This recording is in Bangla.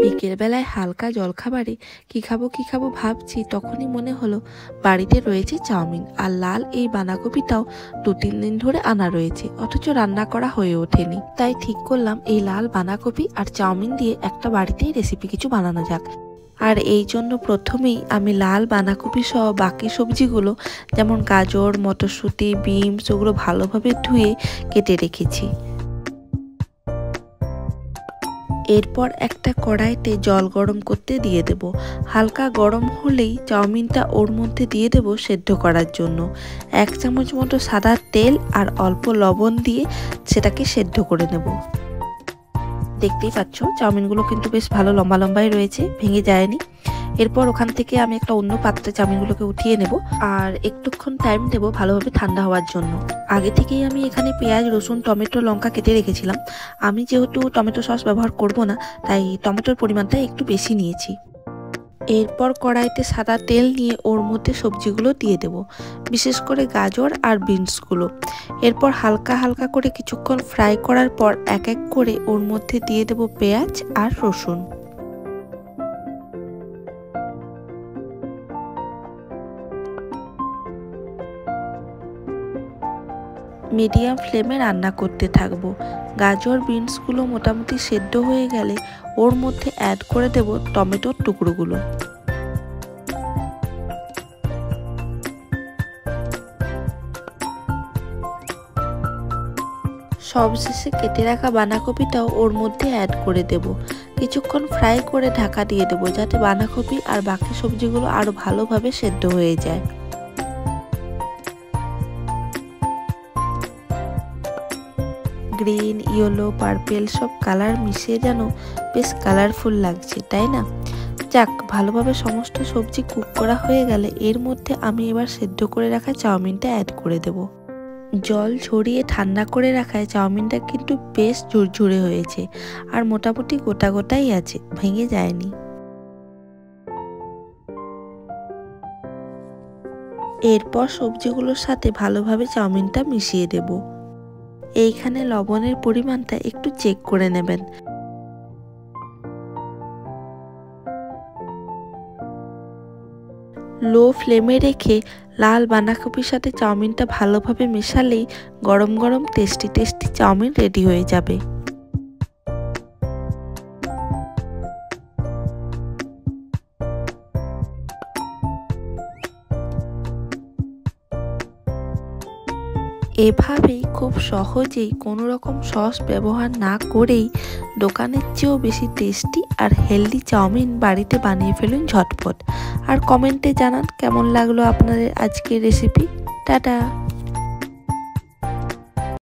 বিকেলবেলায় হালকা জলখাবারে কি খাবো ভাবছি, তখনই মনে হলো বাড়িতে রয়েছে চাউমিন আর লাল এই বাঁধাকপিটাও 2-3 দিন ধরে আনা রয়েছে, অথচ রান্না করা হয়ে ওঠেনি। তাই ঠিক করলাম এই লাল বাঁধাকপি আর চাউমিন দিয়ে একটা বাড়িতেই রেসিপি কিছু বানানো যাক। আর এই জন্য প্রথমেই আমি লাল বাঁধাকপি সহ বাকি সবজিগুলো যেমন গাজর, মটরশুঁটি, বিনস ওগুলো ভালোভাবে ধুয়ে কেটে রেখেছি। এরপর একটা কড়াইতে জল গরম করতে দিয়ে দেব। হালকা গরম হলেই চাউমিনটা ওর মধ্যে দিয়ে দেব সেদ্ধ করার জন্য। 1 চামচ মতো সাদা তেল আর অল্প লবণ দিয়ে সেটাকে সেদ্ধ করে নেব। দেখতেই পাচ্ছ চাউমিনগুলো কিন্তু বেশ ভালো লম্বা লম্বাই রয়েছে, ভেঙে যায়নি। এরপর ওখান থেকে আমি একটা অন্য পাত্রে চাউমিনগুলোকে উঠিয়ে নেব আর একটুক্ষণ টাইম দেব ভালোভাবে ঠান্ডা হওয়ার জন্য। আগে থেকেই আমি এখানে পেঁয়াজ, রসুন, টমেটো, লঙ্কা কেটে রেখেছিলাম। আমি যেহেতু টমেটো সস ব্যবহার করব না, তাই টমেটোর পরিমাণটা একটু বেশি নিয়েছি। এরপর কড়াইতে সাদা তেল নিয়ে ওর মধ্যে সবজিগুলো দিয়ে দেব, বিশেষ করে গাজর আর বিনসগুলো। এরপর হালকা হালকা করে কিছুক্ষণ ফ্রাই করার পর এক এক করে ওর মধ্যে দিয়ে দেব পেঁয়াজ আর রসুন। মিডিয়াম ফ্লেমে রান্না করতে থাকবো। গাজর, বিনসগুলো মোটামুটি সেদ্ধ হয়ে গেলে ওর মধ্যে অ্যাড করে দেব টমেটোর টুকরোগুলো। সবশেষে কেটে রাখা বাঁধাকপিটাও ওর মধ্যে অ্যাড করে দেব। কিছুক্ষণ ফ্রাই করে ঢাকা দিয়ে দেবো, যাতে বাঁধাকপি আর বাকি সবজিগুলো আরও ভালোভাবে সেদ্ধ হয়ে যায়। গ্রিন, ইয়েলো, পার্পেল সব কালার মিশিয়ে যেন বেশ কালারফুল লাগছে, তাই না? যাক, ভালোভাবে সমস্ত সবজি কুক করা হয়ে গেলে এর মধ্যে আমি এবার সেদ্ধ করে রাখা চাউমিনটা অ্যাড করে দেব। জল ঝরিয়ে ঠান্ডা করে রাখায় চাউমিনটা কিন্তু বেশ ঝুরঝুরে হয়েছে আর মোটামুটি গোটা গোটাই আছে, ভেঙে যায়নি। এরপর সবজিগুলোর সাথে ভালোভাবে চাউমিনটা মিশিয়ে দেব। এইখানে লবণের পরিমাণটা একটু চেক করে নেবেন। লো ফ্লেমে রেখে লাল বাঁধাকপির সাথে চাউমিনটা ভালোভাবে মেশালেই গরম গরম টেস্টি টেস্টি চাউমিন রেডি হয়ে যাবে। এভাবেই খুব সহজেই কোনো রকম সস ব্যবহার না করেই দোকানের চেয়েও বেশি টেস্টি আর হেলদি চাউমিন বাড়িতে বানিয়ে ফেলুন ঝটপট। আর কমেন্টে জানান কেমন লাগলো আপনাদের আজকের রেসিপি। টাটা।